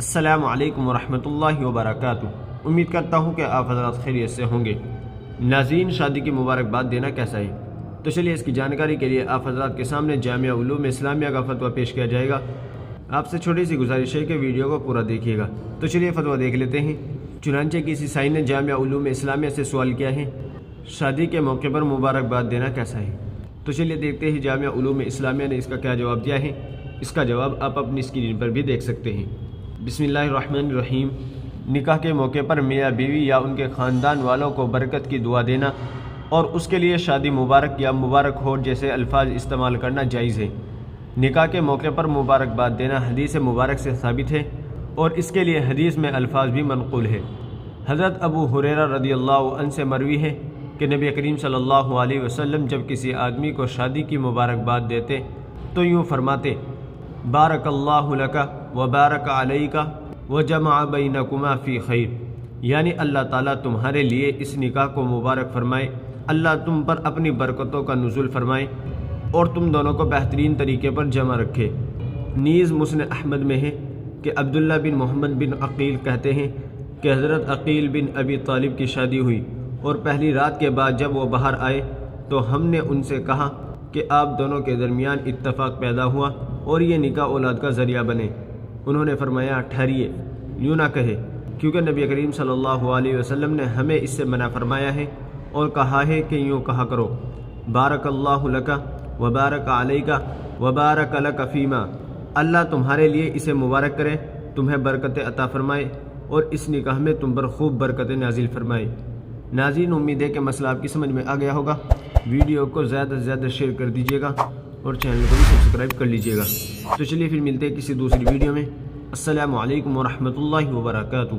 السلام علیکم ورحمۃ اللہ وبرکاتہ۔ امید کرتا ہوں کہ آپ حضرات خیریت سے ہوں گے۔ ناظرین، شادی کی مبارکباد دینا کیسا ہے؟ تو چلیے اس کی جانکاری کے لیے آپ حضرات کے سامنے جامعہ علوم اسلامیہ کا فتویٰ پیش کیا جائے گا۔ آپ سے چھوٹی سی گزارش ہے کہ ویڈیو کو پورا دیکھیے گا۔ تو چلیے فتویٰ دیکھ لیتے ہیں۔ چنانچہ کسی سائی نے جامعہ علوم اسلامیہ سے سوال کیا ہے، شادی کے موقع پر مبارکباد دینا کیسا ہے؟ تو چلیے دیکھتے ہیں جامعہ علوم اسلامیہ نے اس کا کیا جواب دیا ہے۔ اس کا جواب آپ اپنی اسکرین پر بھی دیکھ سکتے ہیں۔ بسم اللہ الرحمن الرحیم۔ نکاح کے موقع پر میاں بیوی یا ان کے خاندان والوں کو برکت کی دعا دینا اور اس کے لیے شادی مبارک یا مبارک ہو جیسے الفاظ استعمال کرنا جائز ہے۔ نکاح کے موقع پر مبارکباد دینا حدیث مبارک سے ثابت ہے اور اس کے لیے حدیث میں الفاظ بھی منقول ہے۔ حضرت ابو ہریرہ رضی اللہ عنہ سے مروی ہے کہ نبی کریم صلی اللہ علیہ وسلم جب کسی آدمی کو شادی کی مبارکباد دیتے تو یوں فرماتے: بارک اللہ لک و بارک علیک و جمع بینکما فی خیر، یعنی اللہ تعالیٰ تمہارے لیے اس نکاح کو مبارک فرمائے، اللہ تم پر اپنی برکتوں کا نزول فرمائے اور تم دونوں کو بہترین طریقے پر جمع رکھے۔ نیز مسند احمد میں ہے کہ عبداللہ بن محمد بن عقیل کہتے ہیں کہ حضرت عقیل بن ابی طالب کی شادی ہوئی اور پہلی رات کے بعد جب وہ باہر آئے تو ہم نے ان سے کہا کہ آپ دونوں کے درمیان اتفاق پیدا ہوا اور یہ نکاح اولاد کا ذریعہ بنے۔ انہوں نے فرمایا: ٹھہریے، یوں نہ کہے، کیونکہ نبی کریم صلی اللہ علیہ وسلم نے ہمیں اس سے منع فرمایا ہے اور کہا ہے کہ یوں کہا کرو: بارک اللہ لک و بارک علیک و بارک لک فیما، اللہ تمہارے لیے اسے مبارک کرے، تمہیں برکتیں عطا فرمائے اور اس نکاح میں تم پر خوب برکتیں نازل فرمائے۔ ناظرین، امید ہے کہ مسئلہ آپ کی سمجھ میں آ گیا ہوگا۔ ویڈیو کو زیادہ سے زیادہ شیئر کر دیجیے گا اور چینل کو بھی سبسکرائب کر لیجیے گا۔ تو چلیے پھر ملتے ہیں کسی دوسری ویڈیو میں۔ السلام علیکم ورحمۃ اللہ وبرکاتہ۔